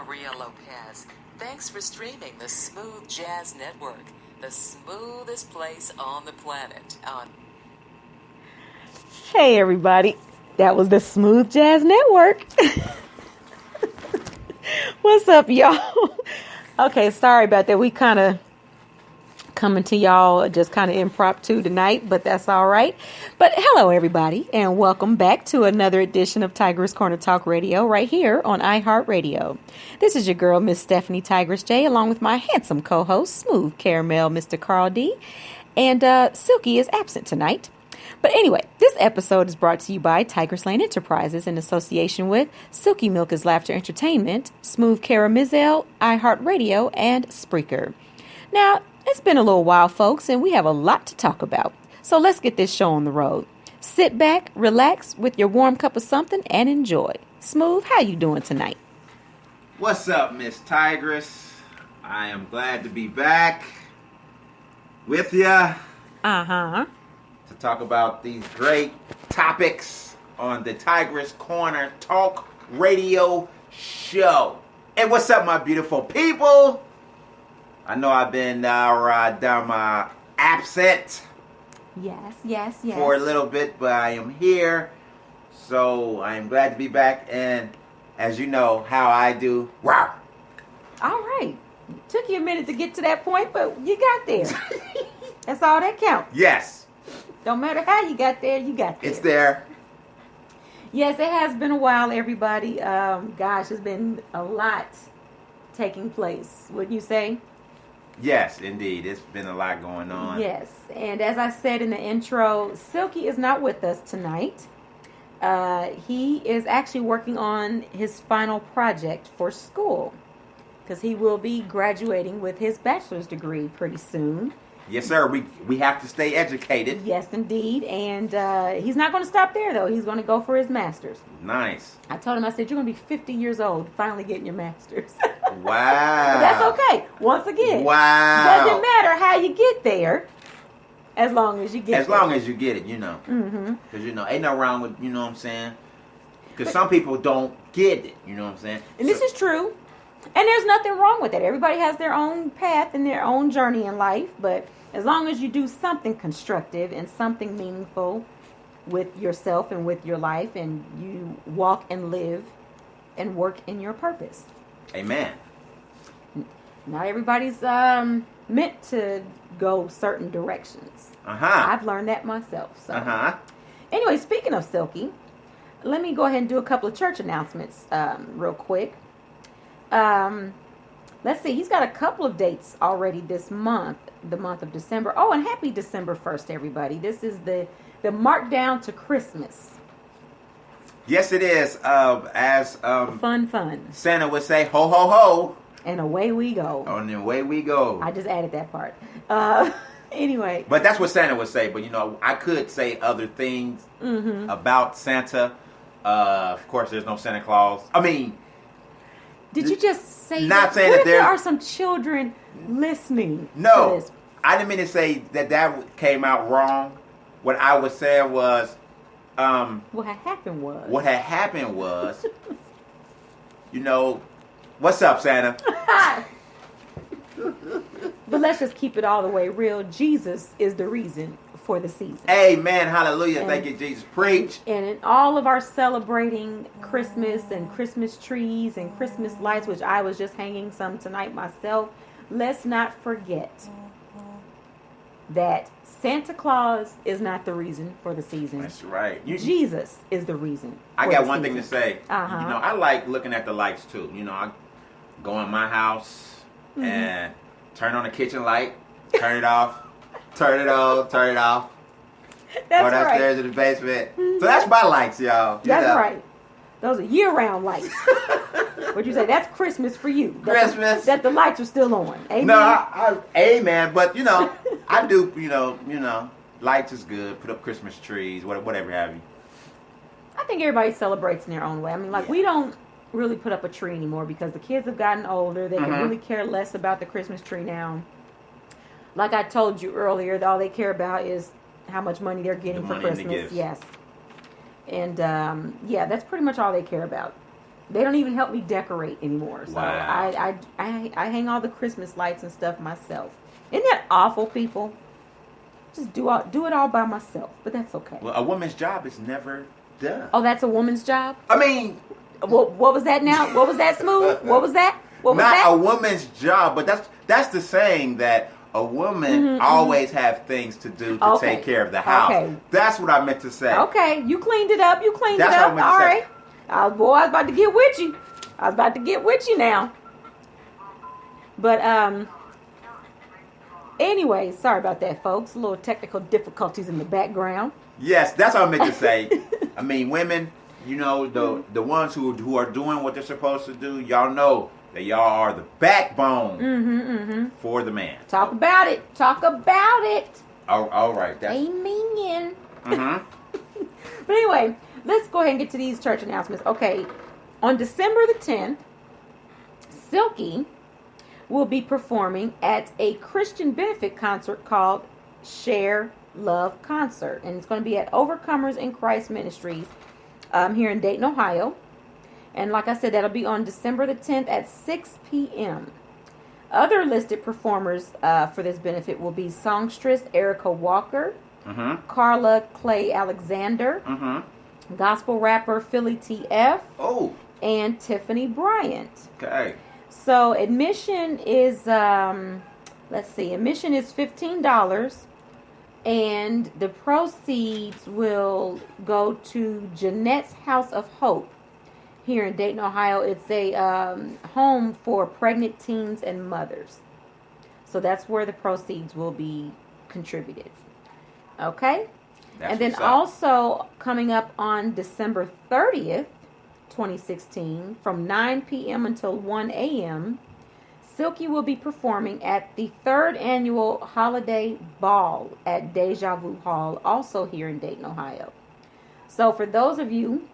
Maria Lopez. Thanks for streaming the Smooth Jazz Network, the smoothest place on the planet. Hey everybody, that was the Smooth Jazz Network. What's up, y'all? Okay, sorry about that. We kind of coming to y'all just kind of impromptu tonight, but that's all right. But hello everybody, and welcome back to another edition of Tigress Corner Talk Radio right here on iHeartRadio. This is your girl, Miss Stephanie Tigress J, along with my handsome co-host, Smooth Caramel, Mr. Carl D, and Silky is absent tonight. But anyway, this episode is brought to you by Tigress Lane Enterprises in association with Silky Milk is Laughter Entertainment, Smooth Caramel, iHeartRadio, and Spreaker. Now, it's been a little while, folks, and we have a lot to talk about. So let's get this show on the road. Sit back, relax with your warm cup of something, and enjoy. Smooth, how you doing tonight? What's up, Miss Tigress? I am glad to be back with ya. Uh-huh. To talk about these great topics on the Tigress Corner Talk Radio Show. And what's up, my beautiful people? I know I've been absent Yes. for a little bit, but I am here. So I am glad to be back. And as you know how I do, wow. All right. Took you a minute to get to that point, but you got there. That's all that counts. Yes. Don't matter how you got there, you got there. It's there. Yes, it has been a while, everybody. Gosh, there's been a lot taking place, wouldn't you say? Yes, indeed. It's been a lot going on. Yes, and as I said in the intro, Silky is not with us tonight. He is actually working on his final project for school because he will be graduating with his bachelor's degree pretty soon. Yes, sir. We have to stay educated. Yes, indeed. And he's not going to stop there, though. He's going to go for his master's. Nice. I told him, I said, you're going to be 50 years old finally getting your master's. Wow. But that's okay. Once again, wow. Doesn't matter how you get there, as long as you get As long as you get it, you know. Mm-hmm. Because, you know, ain't no wrong with, you know what I'm saying? Because some people don't get it, you know what I'm saying? And this is true. And there's nothing wrong with it. Everybody has their own path and their own journey in life. But as long as you do something constructive and something meaningful with yourself and with your life, and you walk and live and work in your purpose. Amen. Not everybody's meant to go certain directions. I've learned that myself. So. Anyway, speaking of Silky, let me go ahead and do a couple of church announcements real quick. Let's see. He's got a couple of dates already this month, the month of December. Oh, and happy December 1st, everybody. This is the markdown to Christmas. Yes, it is. Fun. Santa would say, ho, ho, ho. And away we go. And away we go. I just added that part. Anyway. But that's what Santa would say. But, you know, I could say other things about Santa. Of course, there's no Santa Claus. I mean... Did you just say not that? saying What that if there are some children listening to this? I didn't mean to say that came out wrong. What I was saying was... what had happened was... you know... What's up, Santa? But let's just keep it all the way real. Jesus is the reason for the season. Amen. Hallelujah. Thank you, Jesus. Preach. And in all of our celebrating Christmas and Christmas trees and Christmas lights, which I was just hanging some tonight myself, let's not forget that Santa Claus is not the reason for the season. That's right. Jesus is the reason. I got one thing to say. Uh-huh. You know, I like looking at the lights too. You know, I go in my house and turn on the kitchen light, turn it off, turn it on, turn it off. That's go downstairs right. to the basement. So that's my lights, y'all. That's right. Those are year-round lights. What'd you say? That's Christmas for you. Christmas. That the lights are still on. Amen. No, amen. But, you know, I do, you know, lights is good. Put up Christmas trees, whatever have you. I think everybody celebrates in their own way. I mean, we don't really put up a tree anymore because the kids have gotten older. They can really care less about the Christmas tree now. Like I told you earlier, all they care about is how much money they're getting for Christmas. Yes. And, that's pretty much all they care about. They don't even help me decorate anymore. So Wow. I hang all the Christmas lights and stuff myself. Isn't that awful, people? Just do it all by myself. But that's okay. Well, a woman's job is never done. Oh, that's a woman's job? I mean, What was that now? What was that, Smooth? What was that? What was not that? a woman's job, but that's the saying that a woman always have things to do to take care of the house. Okay. That's what I meant to say. Okay, you cleaned it up. That's All what I meant to say. right. Boy, I was about to get with you. I was about to get with you now. But anyway, sorry about that, folks. A little technical difficulties in the background. Yes, that's what I meant to say. I mean, women, you know, the ones who are doing what they're supposed to do, y'all know that y'all are the backbone for the man. Talk about it. Talk about it. All right. Amen. Mm-hmm. But anyway, let's go ahead and get to these church announcements. Okay, on December the 10th, Silky will be performing at a Christian benefit concert called Share Love Concert. And it's going to be at Overcomers in Christ Ministries here in Dayton, Ohio. And like I said, that'll be on December the 10th at 6 p.m. Other listed performers for this benefit will be songstress Erica Walker, Carla Clay Alexander, gospel rapper Philly TF, and Tiffany Bryant. Okay. So admission is, admission is $15, and the proceeds will go to Jeanette's House of Hope here in Dayton, Ohio. It's a home for pregnant teens and mothers. So that's where the proceeds will be contributed. Okay? And then also coming up on December 30th, 2016, from 9 p.m. until 1 a.m., Silky will be performing at the 3rd annual Holiday Ball at Deja Vu Hall, also here in Dayton, Ohio. So for those of you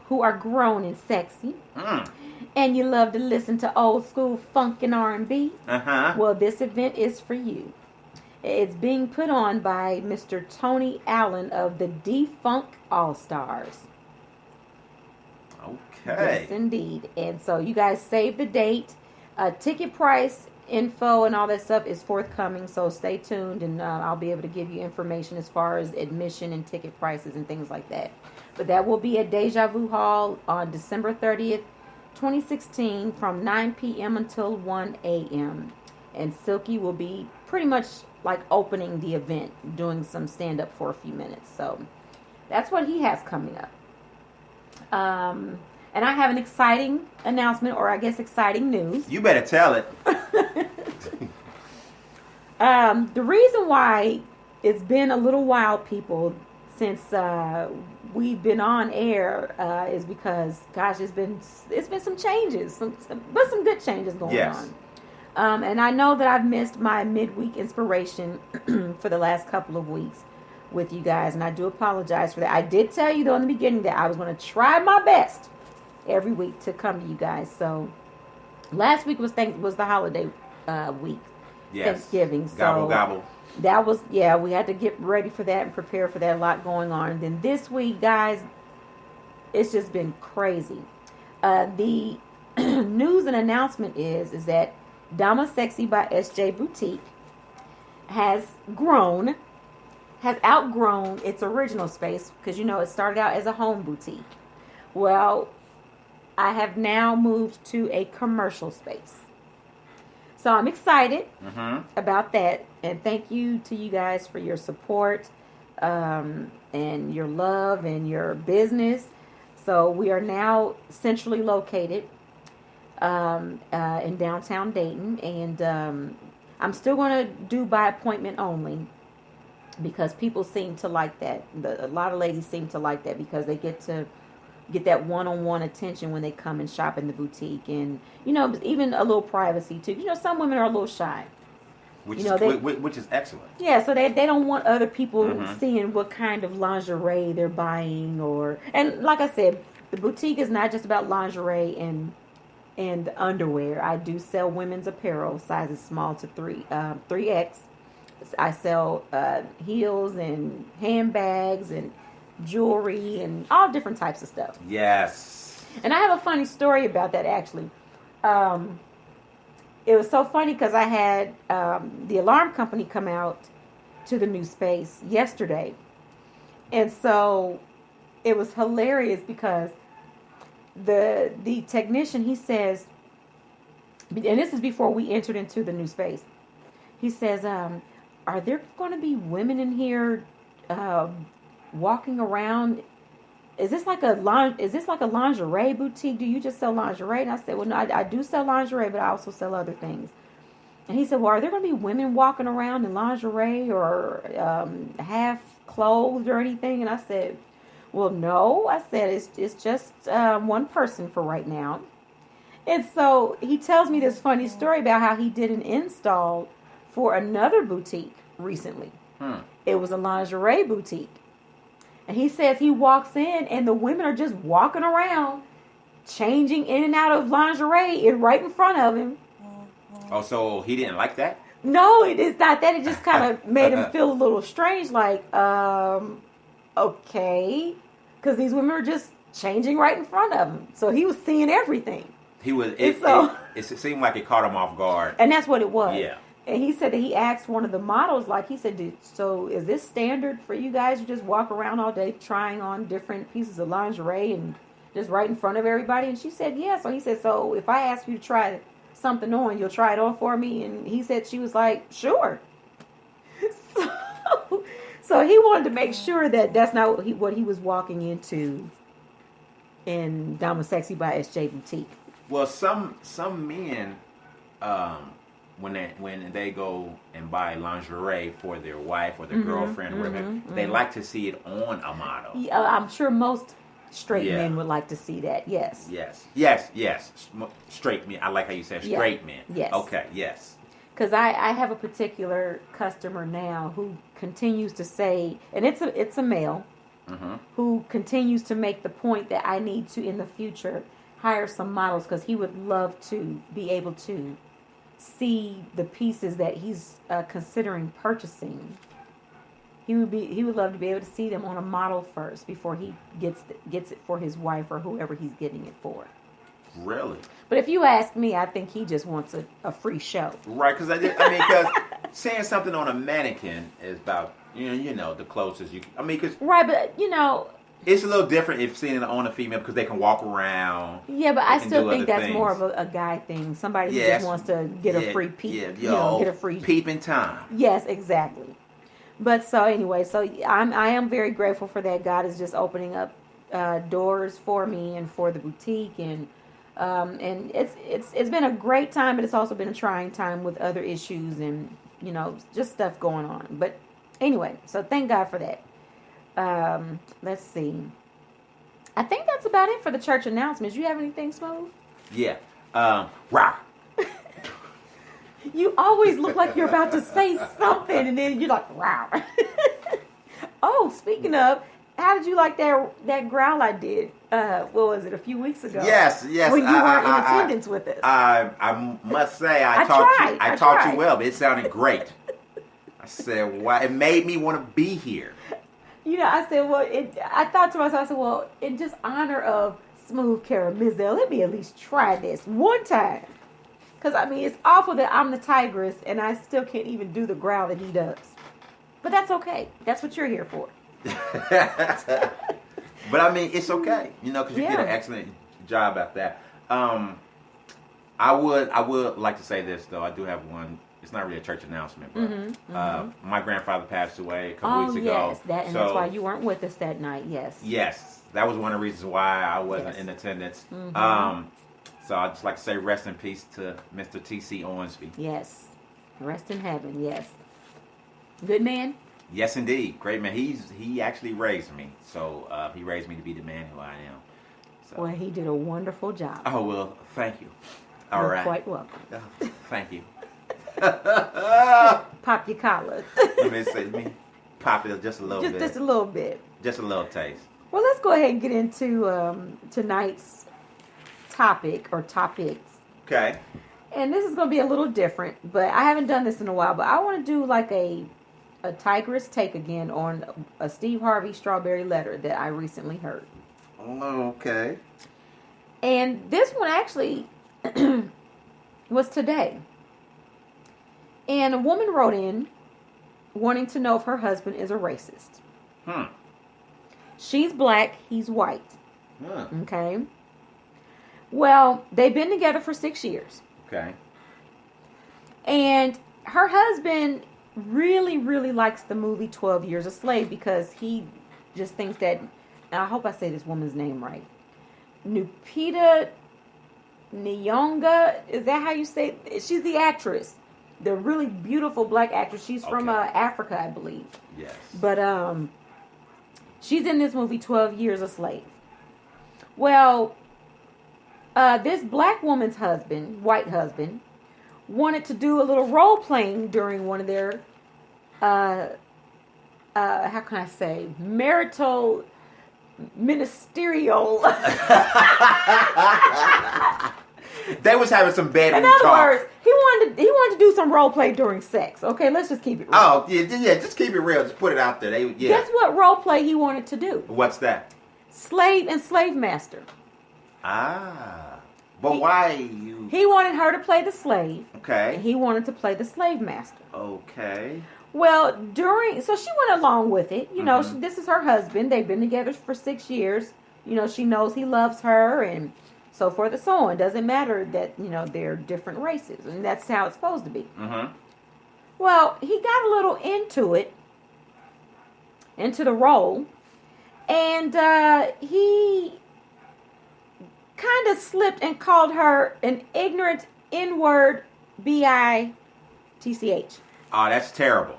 who are grown and sexy, and you love to listen to old school funk and R&B, well, this event is for you. It's being put on by Mr. Tony Allen of the D-Funk All-Stars. Okay. Yes, indeed. And so you guys save the date. Ticket price, info, and all that stuff is forthcoming. So stay tuned, and I'll be able to give you information as far as admission and ticket prices and things like that. But that will be at Deja Vu Hall on December 30th, 2016, from 9 p.m. until 1 a.m. And Silky will be pretty much like opening the event, doing some stand-up for a few minutes. So that's what he has coming up. And I have an exciting announcement, or I guess exciting news. You better tell it. The reason why it's been a little while, people, since we've been on air is because, gosh, it's been some changes, but some good changes going on. And I know that I've missed my midweek inspiration for the last couple of weeks with you guys, and I do apologize for that. I did tell you though in the beginning that I was going to try my best every week to come to you guys. So last week was the holiday week, Thanksgiving. So gobble. That was, we had to get ready for that and prepare for that. A lot going on. And then this week, guys, it's just been crazy. The news and announcement is that Dama Sexy by SJ Boutique has outgrown its original space, because it started out as a home boutique. Well, I have now moved to a commercial space. So I'm excited about that, and thank you to you guys for your support and your love and your business. So we are now centrally located in downtown Dayton, and I'm still going to do by appointment only, because people seem to like that. A lot of ladies seem to like that, because they get to get that one-on-one attention when they come and shop in the boutique, and even a little privacy too. Some women are a little shy, which is excellent. Yeah, so they don't want other people seeing what kind of lingerie they're buying, and like I said, the boutique is not just about lingerie and underwear. I do sell women's apparel, sizes small to 3X. I sell heels and handbags and jewelry and all different types of stuff. Yes. And I have a funny story about that, actually. It was so funny because I had the alarm company come out to the new space yesterday. And so it was hilarious because the technician, he says, and this is before we entered into the new space, he says, are there going to be women in here walking around? Is this like a lingerie boutique? Do you just sell lingerie? And I said, well, no, I do sell lingerie, but I also sell other things. And he said, well, are there going to be women walking around in lingerie or half clothed or anything? And I said, well, no. I said, it's just one person for right now. And so he tells me this funny story about how he did an install for another boutique recently. It was a lingerie boutique. And he says he walks in and the women are just walking around, changing in and out of lingerie right in front of him. Oh, so he didn't like that? No, it is not that. It just kind of made him feel a little strange, like, okay. Because these women are just changing right in front of him. So he was seeing everything. It seemed like it caught him off guard. And that's what it was. Yeah. And he said that he asked one of the models, like, he said, so is this standard for you guys? You just walk around all day trying on different pieces of lingerie and just right in front of everybody? And she said, yeah. So he said, so if I ask you to try something on, you'll try it on for me? And he said, she was like, sure. So he wanted to make sure that that's not what he was walking into in Dama Sexy by SJ Boutique. Well, some men, when they go and buy lingerie for their wife or their girlfriend or whatever, they like to see it on a model. Yeah, I'm sure most straight men would like to see that. Yes. Yes. Straight men. I like how you said straight men. Yes. Okay. Yes. Because I have a particular customer now who continues to say, and it's a male, who continues to make the point that I need to, in the future, hire some models because he would love to be able to see the pieces that he's considering purchasing. He would love to be able to see them on a model first before he gets it for his wife or whoever he's getting it for. Really? But if you ask me, I think he just wants a free show. Right, because seeing something on a mannequin is about the closest you. Right, but it's a little different if seeing it on a female because they can walk around. Yeah, but I still think that's more of a guy thing. Somebody who just wants to get a free peep. Yeah, get a free peeping time. Yes, exactly. But so anyway, I am very grateful for that. God is just opening up doors for me and for the boutique, and it's been a great time, but it's also been a trying time with other issues and just stuff going on. But anyway, so thank God for that. Let's see. I think that's about it for the church announcements. You have anything, Smooth? Yeah. Rah. You always look like you're about to say something, and then you're like, wow. Oh, speaking of, how did you like that growl I did? What was it, a few weeks ago? Yes. When you weren't in attendance with us. I must say, I taught you well, but it sounded great. I said, wow, it made me want to be here. I said, I thought to myself, I said, well, in just honor of Smooth Caramizzel, let me at least try this one time. Because, it's awful that I'm the Tigress and I still can't even do the growl that he does. But that's okay. That's what you're here for. But, it's okay, because you did an excellent job at that. I would like to say this, though. I do have one. It's not really a church announcement, but my grandfather passed away a couple weeks ago. That's why you weren't with us that night. Yes, that was one of the reasons why I wasn't in attendance. So I'd just like to say rest in peace to Mr. T.C. Owensby. Yes, rest in heaven. Yes, good man. Yes, indeed, great man. He actually raised me, so he raised me to be the man who I am. So. Well, he did a wonderful job. Oh well, thank you. You're quite welcome. Thank you. Pop your collar. Let me pop it just a little bit. Just a little bit. Just a little taste. Well, let's go ahead and get into tonight's topic or topics. Okay. And this is going to be a little different, but I haven't done this in a while. But I want to do like a Tigress take again on a Steve Harvey Strawberry Letter that I recently heard. Okay. And this one actually was today. And a woman wrote in wanting to know if her husband is a racist. She's black, he's white. Okay. Well, they've been together for 6 years. Okay. And her husband really, really likes the movie 12 Years a Slave because he just thinks that, and I hope I say this woman's name right, Lupita Nyong'o, is that how you say it? She's the actress. The really beautiful black actress. She's from Africa, I believe. Yes. But she's in this movie 12 Years a Slave. Well, this black woman's husband, white husband, wanted to do a little role playing during one of their, how can I say, marital ministerial. They was having some bad In other words, he wanted to do some role play during sex. Okay, let's just keep it real. Oh, yeah, just keep it real. Just put it out there. Guess what role play he wanted to do? What's that? Slave and slave master. But why you... He wanted her to play the slave. Okay. And he wanted to play the slave master. Okay. Well, so she went along with it. You know, this is her husband. They've been together for 6 years. You know, she knows he loves her and so forth and so on. Doesn't matter that, you know, they're different races. And that's how it's supposed to be. Well, he got a little into the role. And he kind of slipped and called her an ignorant N-word B-I-T-C-H. Oh, that's terrible.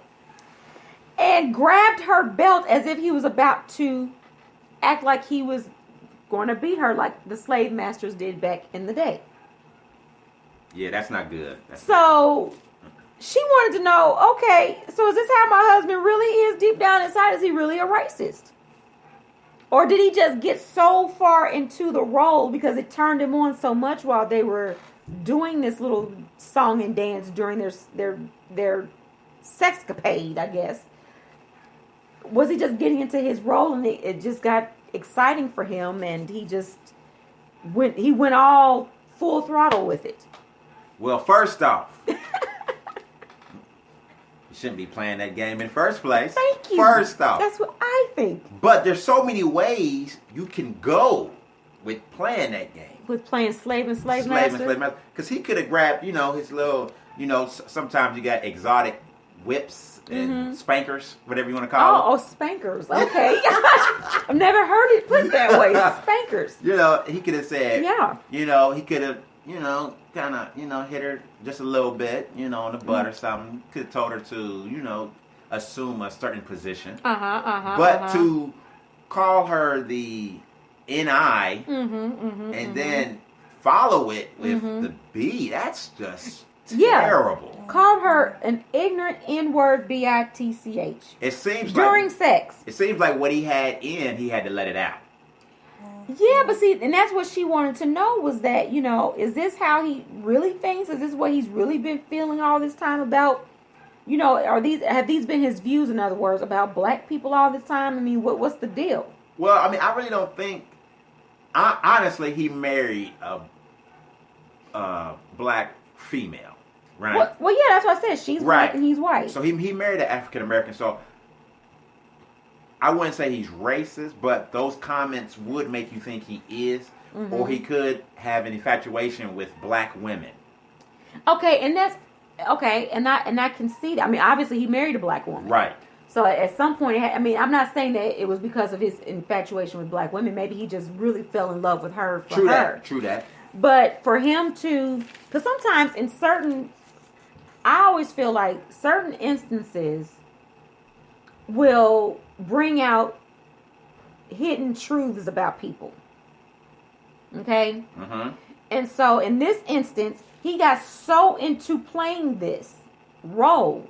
And grabbed her belt as if he was about to act like he was going to beat her like the slave masters did back in the day. Yeah, that's not good. She wanted to know, okay, so is this how my husband really is deep down inside? Is he really a racist? Or did he just get so far into the role because it turned him on so much while they were doing this little song and dance during their sexcapade, I guess? Was he just getting into his role and it just got exciting for him and he went all full throttle with it? Well, first off, you shouldn't be playing that game in the first place. Thank you. First off. That's what I think. But there's so many ways you can go with playing that game. With playing slave and slave master? Because he could have grabbed, you know, his little, you know, sometimes you got exotic whips and spankers, whatever you want to call them. Oh, spankers. Okay. I've never heard it put that way. Spankers. You know, he could have said, yeah. You know, he could have, you know, kind of, you know, hit her just a little bit, you know, on the butt or something. Could have told her to, you know, assume a certain position. But to call her the N.I. and then follow it with the B, that's just terrible. Called her an ignorant N-word B-I-T-C-H. It seems during sex. It seems like what he had he had to let it out. Yeah, but see, and that's what she wanted to know was that, you know, is this how he really thinks? Is this what he's really been feeling all this time about, you know, have these been his views, in other words, about black people all this time? I mean, what's the deal? Well, I mean, I really don't think, honestly, he married a black female, right? Well, yeah, that's what I said. She's black and he's white. So he married an African American, so I wouldn't say he's racist, but those comments would make you think he is, or he could have an infatuation with black women. Okay, and I can see that. I mean, obviously he married a black woman, right? So at some point, I'm not saying that it was because of his infatuation with black women. Maybe he just really fell in love with her for her. True that. But for him to, because sometimes I always feel like certain instances will bring out hidden truths about people. Okay? And so in this instance, he got so into playing this role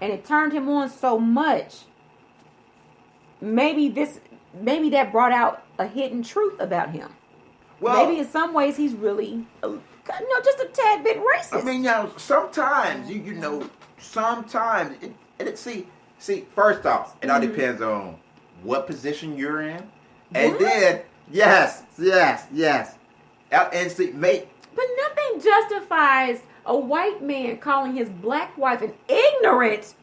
and it turned him on so much. Maybe that brought out a hidden truth about him. Well, maybe in some ways he's really, just a tad bit racist. I mean, sometimes sometimes See, first off, it all depends on what position you're in. And then, yes. And see, mate. But nothing justifies a white man calling his black wife an ignorant,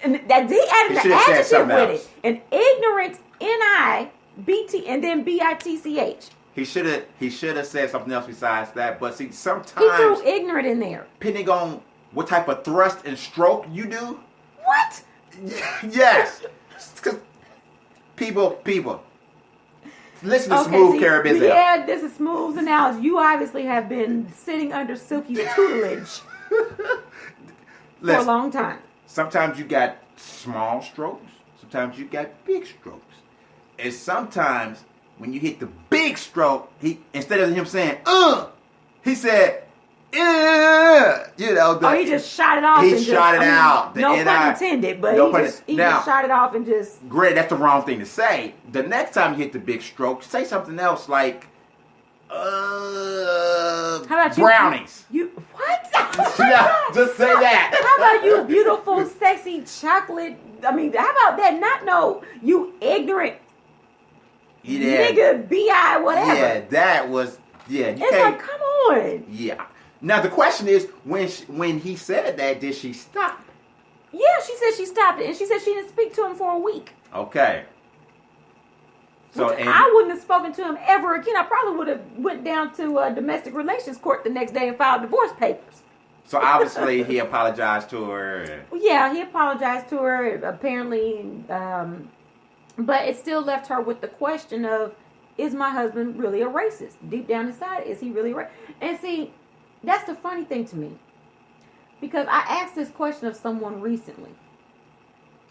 and that he added the adjective with it, an ignorant N-I-B-T and then B-I-T-C-H. He should have said something else besides that. But see, sometimes he threw ignorant in there. Depending on what type of thrust and stroke you do. What? Yes. Because people. Listen to Smooth Caribbean. Yeah, this is Smooth's analogy. You obviously have been sitting under Silky's tutelage for a long time. Sometimes you got small strokes. Sometimes you got big strokes. And sometimes when you hit the big stroke, he instead of him saying he said he just shot it off. He shot it out. No pun intended, but he just shot it off and just. Great, that's the wrong thing to say. The next time you hit the big stroke, say something else like, how about brownies? You what? Yeah, just say that. How about you, beautiful, sexy chocolate? I mean, how about that? You ignorant nigga, bi whatever. Yeah, that was it's like, come on. Yeah. Now the question is, when he said that, did she stop? Yeah, she said she stopped it, and she said she didn't speak to him for a week. Okay. So I wouldn't have spoken to him ever again. I probably would have went down to domestic relations court the next day and filed divorce papers. So obviously he apologized to her. Yeah, he apologized to her apparently, but it still left her with the question of, is my husband really a racist? Deep down inside, is he really racist? And see, that's the funny thing to me. Because I asked this question of someone recently.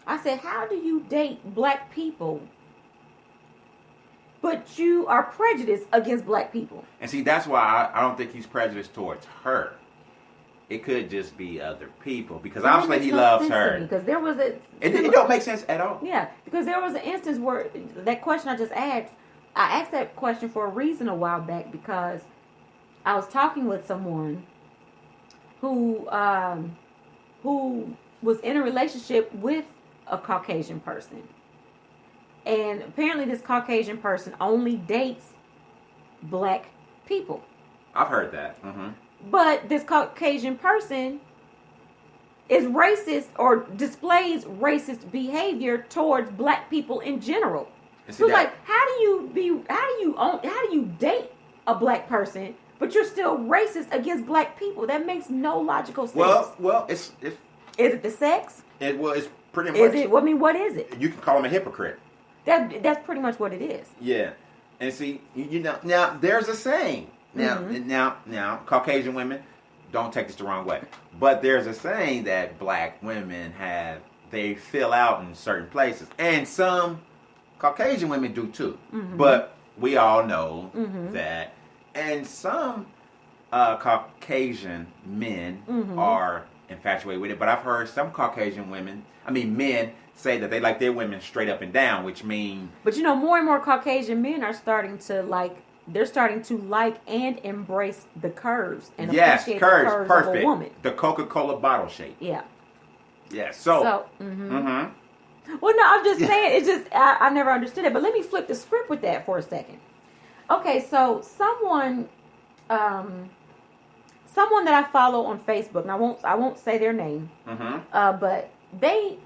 I said, how do you date black people, but you are prejudiced against black people? And see, that's why I don't think he's prejudiced towards her. It could just be other people. Because obviously he loves her. Because there was It don't make sense at all. Yeah, because there was an instance where that question I just asked, I asked that question for a reason a while back because I was talking with someone who was in a relationship with a Caucasian person. And apparently this Caucasian person only dates black people. I've heard that. Mm-hmm. But this Caucasian person is racist or displays racist behavior towards black people in general. So it's like, how do you date a black person, but you're still racist against black people? That makes no logical sense. Well, it's is it the sex? It's pretty much. Is it? I mean, what is it? You can call him a hypocrite. That's pretty much what it is. Yeah, and see, now there's a saying. Now, Caucasian women, don't take this the wrong way, but there's a saying that black women they fill out in certain places, and some Caucasian women do too. Mm-hmm. But we all know that, and some Caucasian men are infatuated with it. But I've heard some Caucasian men say that they like their women straight up and down, which means. But more and more Caucasian men are starting to like. They're starting to like and embrace the curves and appreciate the curves perfect. of a woman. The Coca-Cola bottle shape. Yeah. Yeah. Well, no, I'm just saying. It's just I never understood it. But let me flip the script with that for a second. Okay, so someone that I follow on Facebook, and I won't say their name, but they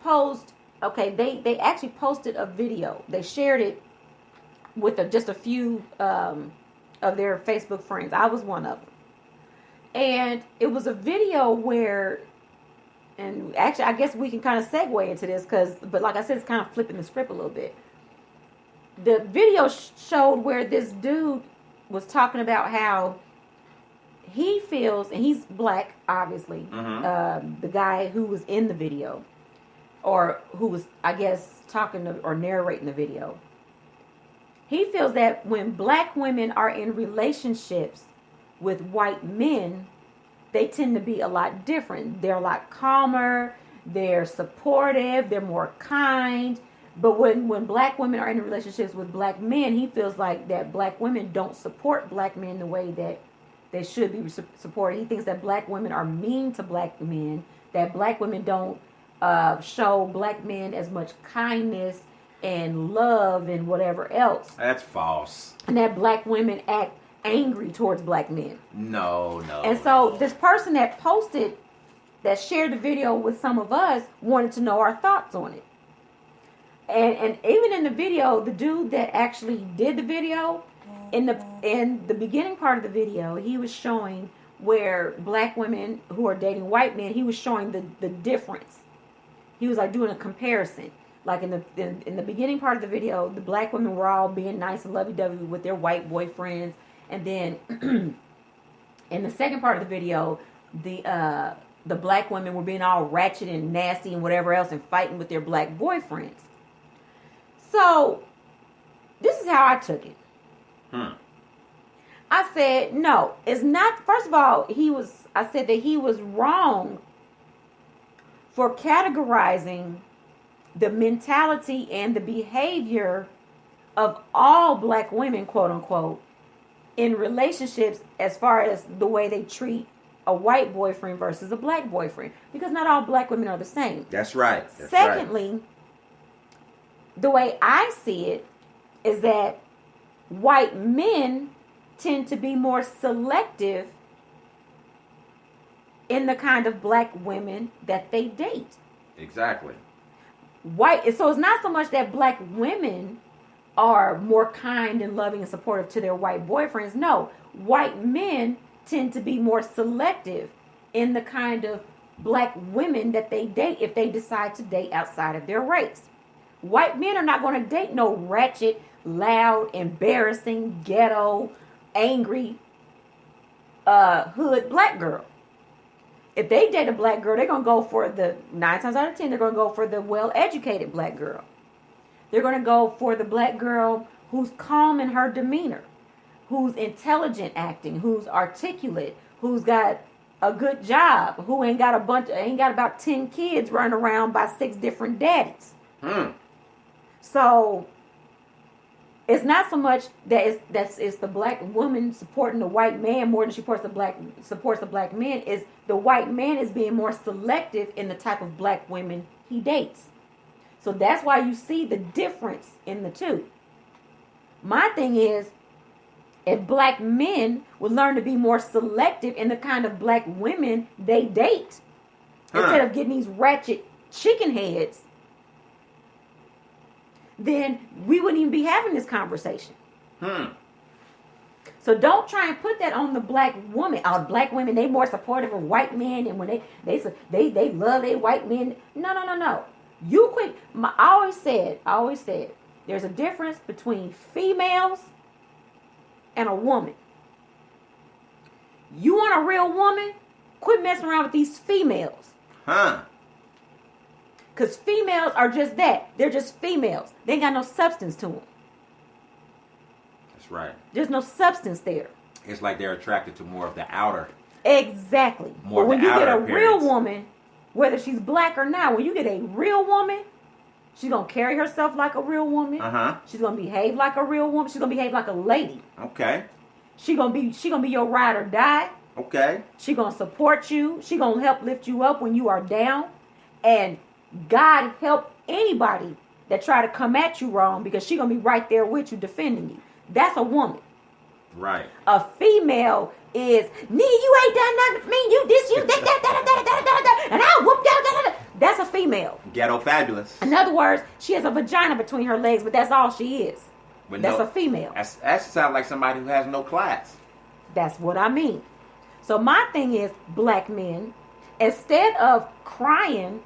post. Okay, they actually posted a video. They shared it with just a few of their Facebook friends. I was one of them. And it was a video where, and actually I guess we can kind of segue into this but like I said, it's kind of flipping the script a little bit. The video showed where this dude was talking about how he feels, and he's black, obviously, the guy who was in the video, or who was, I guess, talking or narrating the video. He feels that when black women are in relationships with white men, they tend to be a lot different. They're a lot calmer, they're supportive, they're more kind. But when black women are in relationships with black men, he feels like that black women don't support black men the way that they should be supported. He thinks that black women are mean to black men, that black women don't show black men as much kindness and love and whatever else. That's false. And that black women act angry towards black men. No. And so this person that shared the video with some of us wanted to know our thoughts on it. And even in the video, the dude that actually did the video, in the beginning part of the video, he was showing where black women who are dating white men, he was showing the difference. He was like doing a comparison. Like in the beginning part of the video, the black women were all being nice and lovey-dovey with their white boyfriends. And then in the second part of the video, the black women were being all ratchet and nasty and whatever else and fighting with their black boyfriends. So this is how I took it. I said, no, it's not. First of all, I said that he was wrong for categorizing the mentality and the behavior of all black women, quote unquote, in relationships as far as the way they treat a white boyfriend versus a black boyfriend. Because not all black women are the same. That's right. Secondly, the way I see it is that white men tend to be more selective in the kind of black women that they date. Exactly. So it's not so much that black women are more kind and loving and supportive to their white boyfriends. No, white men tend to be more selective in the kind of black women that they date if they decide to date outside of their race. White men are not going to date no ratchet, loud, embarrassing, ghetto, angry, hood black girl. If they date a black girl, they're going to go for 9 times out of 10, they're going to go for the well-educated black girl. They're going to go for the black girl who's calm in her demeanor, who's intelligent acting, who's articulate, who's got a good job, who ain't got about 10 kids running around by 6 different daddies. So it's not so much that it's the black woman supporting the white man more than she supports the black man. Is the white man is being more selective in the type of black women he dates. So that's why you see the difference in the two. My thing is, if black men would learn to be more selective in the kind of black women they date, instead of getting these ratchet chicken heads, then we wouldn't even be having this conversation. So don't try and put that on the black woman. Black women, they more supportive of white men, and when they love their white men. No. You quit. I always said, there's a difference between females and a woman. You want a real woman? Quit messing around with these females. Because females are just that. They're just females. They ain't got no substance to them. That's right. There's no substance there. It's like they're attracted to more of the outer. Exactly. More but when of the you get a outer real appearance. woman, whether she's black or not, when you get a real woman, she's going to carry herself like a real woman. She's going to behave like a real woman. She's going to behave like a lady. Okay. She gonna be your ride or die. Okay. She gonna support you. She gonna help lift you up when you are down. And God help anybody that try to come at you wrong, because she gonna be right there with you, defending you. That's a woman. Right. A female is, you ain't done nothing for me. You this, you that, and I whooped out. That's a female. Ghetto fabulous. In other words, she has a vagina between her legs, but that's all she is. That's a female. That sounds like somebody who has no class. That's what I mean. So my thing is, black men, instead of crying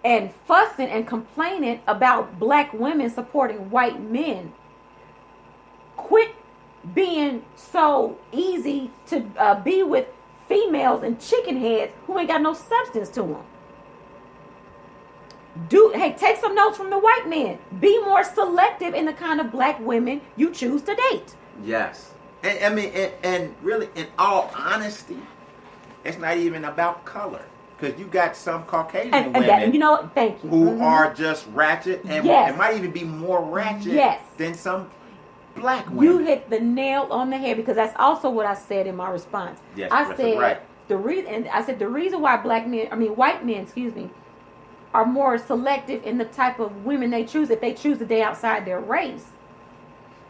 and fussing and complaining about black women supporting white men, quit being so easy to be with females and chicken heads who ain't got no substance to them. Take some notes from the white men. Be more selective in the kind of black women you choose to date. Yes. And really, in all honesty, it's not even about color. Because you got some Caucasian women thank you. who are just ratchet, and it might even be more ratchet than some black women. You hit the nail on the head, because that's also what I said in my response. Yes, I said right. the reason why white men, are more selective in the type of women they choose if they choose to date outside their race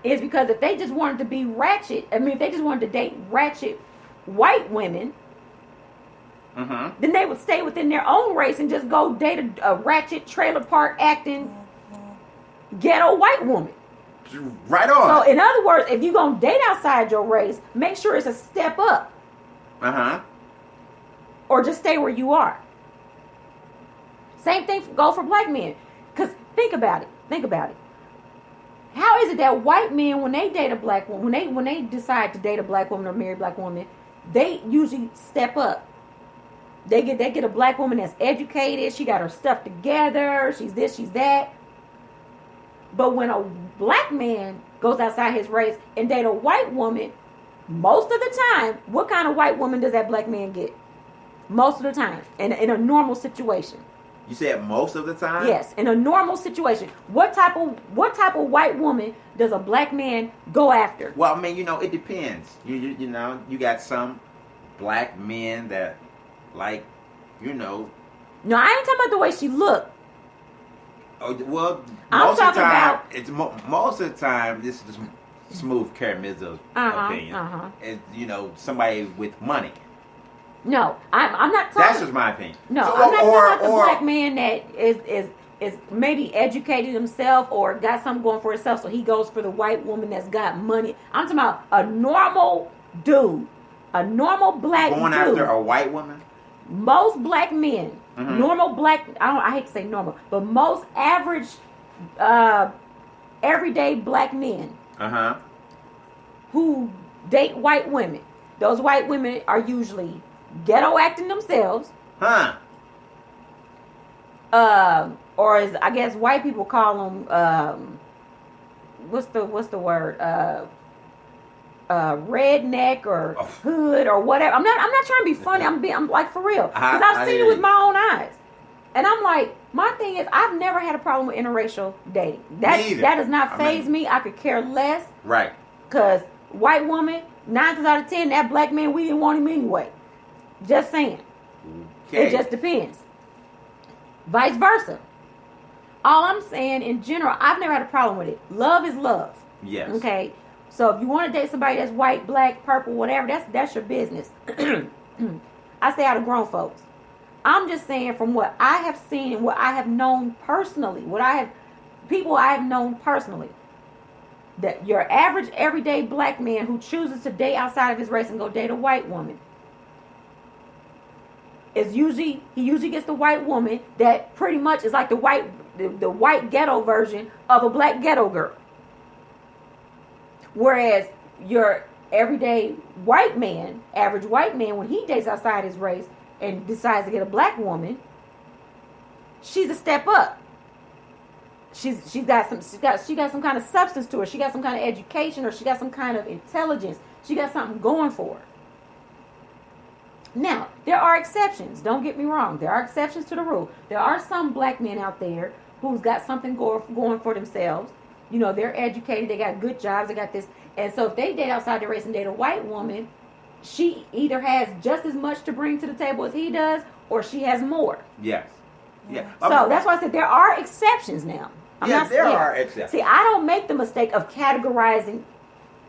is because if they just wanted to be ratchet, if they just wanted to date ratchet white women, then they would stay within their own race and just go date a ratchet trailer park acting ghetto white woman. Right on. So in other words, if you're going to date outside your race, make sure it's a step up. Or just stay where you are. Same thing go for black men. Because think about it. How is it that white men, when they date a black woman, when they decide to date a black woman or marry a black woman, they usually step up. They get a black woman that's educated. She got her stuff together. She's this, she's that. But when a black man goes outside his race and date a white woman, most of the time, what kind of white woman does that black man get? Most of the time, in a normal situation. You said most of the time? Yes, in a normal situation. What type of white woman does a black man go after? Well, I mean, it depends. You know, you got some black men that like, No, I ain't talking about the way she looked. Oh, well, most of the time, this is Smooth Caramizzo's opinion. It's, somebody with money. No, I'm not talking. That's just my opinion. No, I'm not talking about the black man that is maybe educated himself or got something going for himself, so he goes for the white woman that's got money. I'm talking about a normal dude, a normal black dude. Going after a white woman? Most black men, normal black, I hate to say normal, but most average, everyday black men who date white women, those white women are usually ghetto acting themselves. Or as I guess white people call them, what's the word? Redneck or hood or whatever. I'm not trying to be funny. I'm like for real, because I've seen it with my own eyes, and I'm like, my thing is, I've never had a problem with interracial dating. That does not faze me. I could care less. Right. Because white woman, 9 times out of 10, that black man, we didn't want him anyway. Just saying. Okay. It just depends. Vice versa. All I'm saying in general, I've never had a problem with it. Love is love. Yes. Okay. So if you want to date somebody that's white, black, purple, whatever, that's your business. I stay out of grown folks. I'm just saying from what I have seen and what I have known personally, people I have known personally, that your average everyday black man who chooses to date outside of his race and go date a white woman, he usually gets the white woman that pretty much is like the white ghetto version of a black ghetto girl. Whereas your everyday white man, average white man, when he dates outside his race and decides to get a black woman, she's a step up. She got some kind of substance to her. She got some kind of education, or she got some kind of intelligence. She got something going for her. Now, there are exceptions. Don't get me wrong. There are exceptions to the rule. There are some black men out there who's got something going for themselves. They're educated. They got good jobs. They got this. And so if they date outside the race and date a white woman, she either has just as much to bring to the table as he does, or she has more. Yes. Yeah. So that's why I said there are exceptions now. There are exceptions. See, I don't make the mistake of categorizing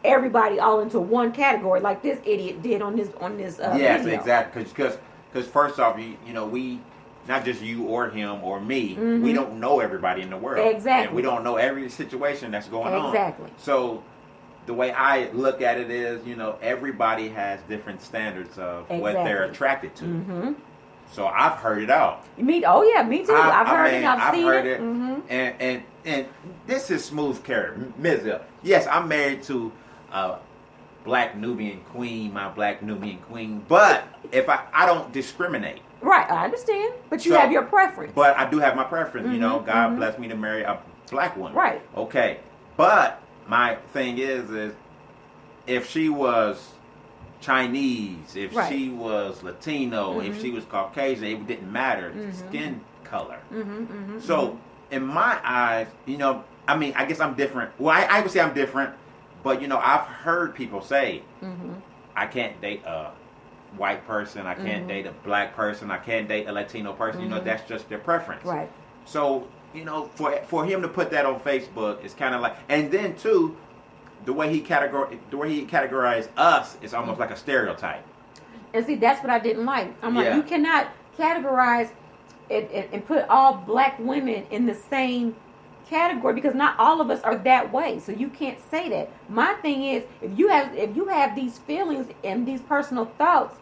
everybody all into one category like this idiot did on this yes, video. Exactly. Because first off, we, not just you or him or me, we don't know everybody in the world. Exactly. And we don't know every situation that's going on. Exactly. So the way I look at it is, everybody has different standards of what they're attracted to. Mm-hmm. So I've heard it out. Me too. I've heard it. I've seen it. Mm-hmm. And this is Smooth Caramizzo. Yes, I'm married to a black Nubian queen, my black Nubian queen. But if I don't discriminate. Right, I understand. But you have your preference. But I do have my preference. Mm-hmm, God blessed me to marry a black woman. Right. Okay. But my thing is if she was Chinese, if she was Latino, if she was Caucasian, it didn't matter. Skin color. So in my eyes, I guess I'm different. Well, I would say I'm different, but I've heard people say, I can't date a white person, I can't date a black person, I can't date a Latino person. That's just their preference. Right. So for him to put that on Facebook, it's kind of like, and then too, the way he categorized us is almost like a stereotype. And see, that's what I didn't like. I'm like, Yeah. you cannot categorize it and put all black women in the same category because not all of us are that way. So you can't say that. My thing is, if you have these feelings and these personal thoughts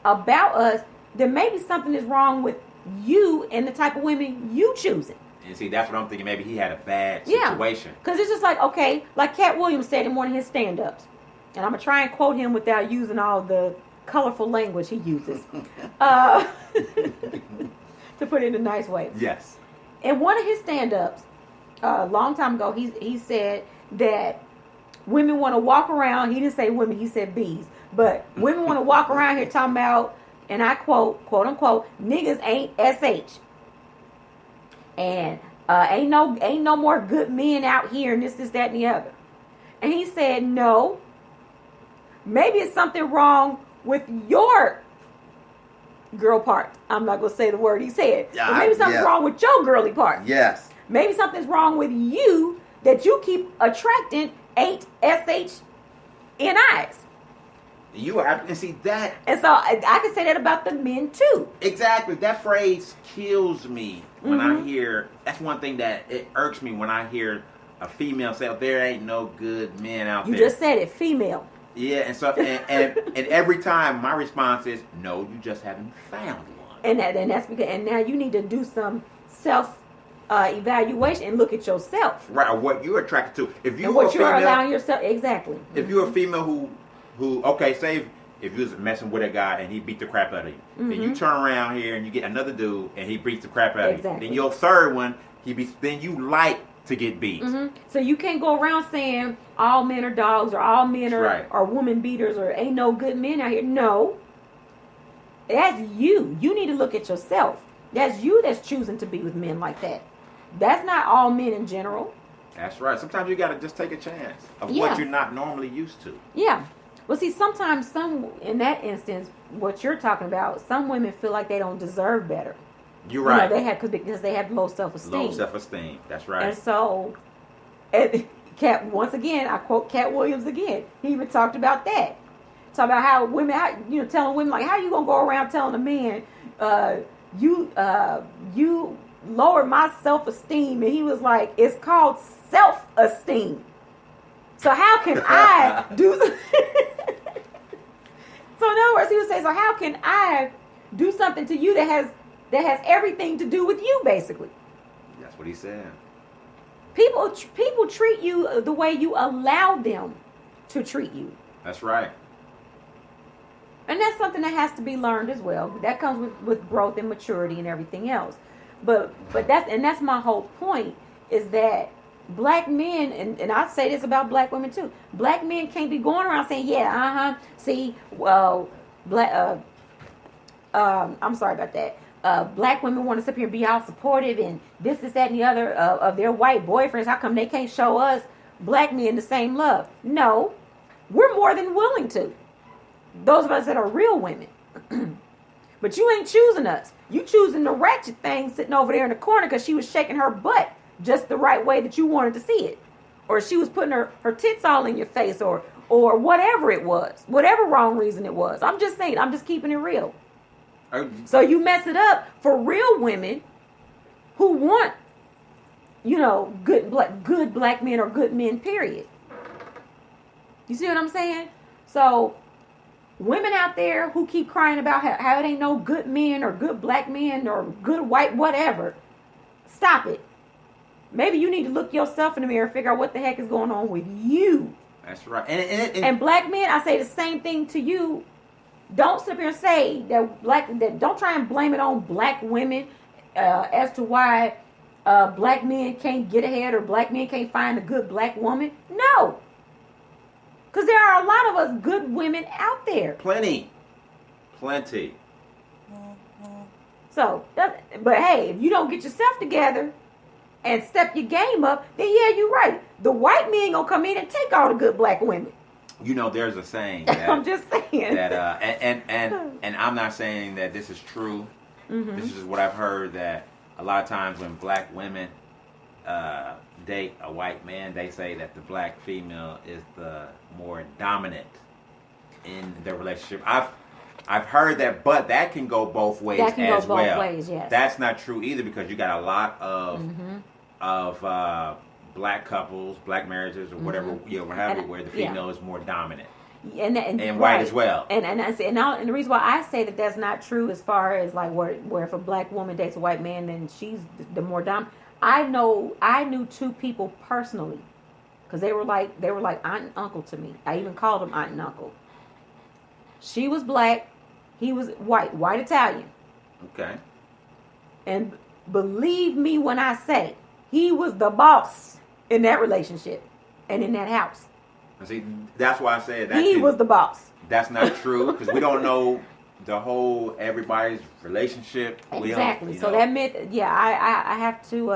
about us, then maybe something is wrong with you and the type of women you choosing. And see, that's what I'm thinking. Maybe he had a bad situation. Because it's just like, okay, like Cat Williams said in one of his stand-ups, and I'm going to try and quote him without using all the colorful language he uses, to put it in a nice way. Yes. In one of his stand-ups, a long time ago, he said that women want to walk around, he didn't say women, he said bees, but women want to walk around here talking about, and I quote, quote unquote, niggas ain't SH. And ain't no more good men out here and this, that, and the other. And he said, no. Maybe it's something wrong with your girl part. I'm not going to say the word he said. But maybe something's wrong with your girly part. Yes. Maybe something's wrong with you that you keep attracting 8 SH in eyes. You have to see that. And so I can say that about the men too. Exactly. That phrase kills me when I hear. That's one thing that it irks me when I hear a female say, oh, "There ain't no good men out there." You just said it, female. Yeah, and so and every time my response is, "No, you just haven't found one." And that's because now you need to do some self evaluation and look at yourself. Right, or what you're attracted to. If you and were what a you're female, allowing yourself exactly. If you're a female who okay, say if you was messing with a guy and he beat the crap out of you, then you turn around here and you get another dude and he beats the crap out of you. Then your third one, then you like to get beat. So you can't go around saying all men are dogs or all men are woman beaters or ain't no good men out here. No. That's you. You need to look at yourself. That's you that's choosing to be with men like that. That's not all men in general. That's right. Sometimes you got to just take a chance of what you're not normally used to. Yeah. Well, see, sometimes in that instance, what you're talking about, some women feel like they don't deserve better. You're right. Because they have low self-esteem. Low self-esteem. That's right. And so, once again, I quote Cat Williams again. He even talked about that. Talk about how women, telling women like, how you gonna go around telling a man, you lowered my self-esteem, and he was like, it's called self-esteem. So how can I do? So in other words, he would say, so how can I do something to you that has everything to do with you, basically? That's what he said. People treat you the way you allow them to treat you. That's right. And that's something that has to be learned as well. That comes with growth and maturity and everything else. But that's my whole point, is that black men, and I say this about black women too, black men can't be going around saying, see, well, I'm sorry about that. Black women want to sit here and be all supportive and this, that, and the other of their white boyfriends. How come they can't show us black men the same love? No, we're more than willing to. Those of us that are real women. But you ain't choosing us. You choosing the ratchet thing sitting over there in the corner because she was shaking her butt just the right way that you wanted to see it. Or she was putting her tits all in your face or whatever it was. Whatever wrong reason it was. I'm just saying. I'm just keeping it real. So you mess it up for real women who want, good black men or good men, period. You see what I'm saying? So women out there who keep crying about how it ain't no good men or good black men or good white whatever, stop it. Maybe you need to look yourself in the mirror and figure out what the heck is going on with you. That's right. And black men, I say the same thing to you. Don't sit here and say that don't try and blame it on black women as to why black men can't get ahead or black men can't find a good black woman. No. Because there are a lot of us good women out there. Plenty. So, but hey, if you don't get yourself together and step your game up, then yeah, you're right. The white men gonna come in and take all the good black women. There's a saying that I'm just saying that and I'm not saying that this is true. This is just what I've heard, that a lot of times when black women date a white man, they say that the black female is the more dominant in the relationship. I've heard that, but that can go both ways That can as go both well. ways, yes. That's not true either, because you got a lot of black couples, black marriages, or whatever, what have you, where the female is more dominant. And white as well. And the reason why I say that that's not true, as far as like where if a black woman dates a white man, then she's the more dominant. I knew two people personally, because they were like aunt and uncle to me. I even called them aunt and uncle. She was black, he was white Italian. Okay. And believe me when I say, he was the boss in that relationship and in that house. And see, that's why I said that he was the boss. That's not true, because we don't know everybody's relationship. Exactly. So that myth, I have to,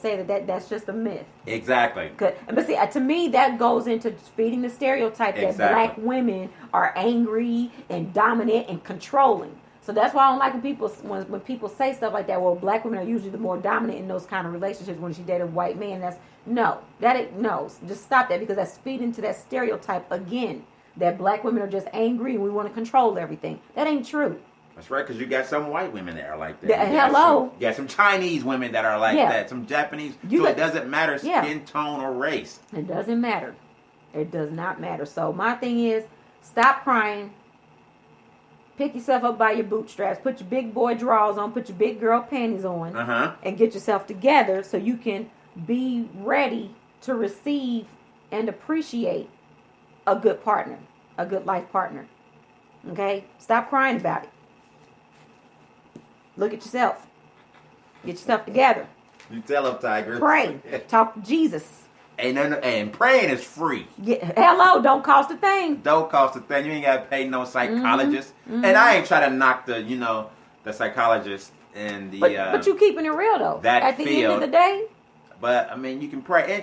say that that's just a myth. Exactly. But see, to me, that goes into feeding the stereotype that black women are angry and dominant and controlling. So that's why I don't like when people say stuff like that. Well, black women are usually the more dominant in those kind of relationships. When she dated a white man, just stop that, because that's feeding to that stereotype again. That black women are just angry and we want to control everything. That ain't true. That's right, because you got some white women that are like that. Hello. You got some Chinese women that are like that. Some Japanese. It doesn't matter skin tone or race. It doesn't matter. It does not matter. So my thing is, stop crying. Pick yourself up by your bootstraps. Put your big boy drawers on. Put your big girl panties on. And get yourself together so you can be ready to receive and appreciate a good partner, a good life partner. Okay? Stop crying about it. Look at yourself. Get yourself together. You tell them, Tigress. Pray. Talk to Jesus. And praying is free. Hello, don't cost a thing. Don't cost a thing. You ain't got to pay no psychologist. And I ain't trying to knock the psychologist and the... But you keeping it real, though. At the end of the day. But, I mean, you can pray.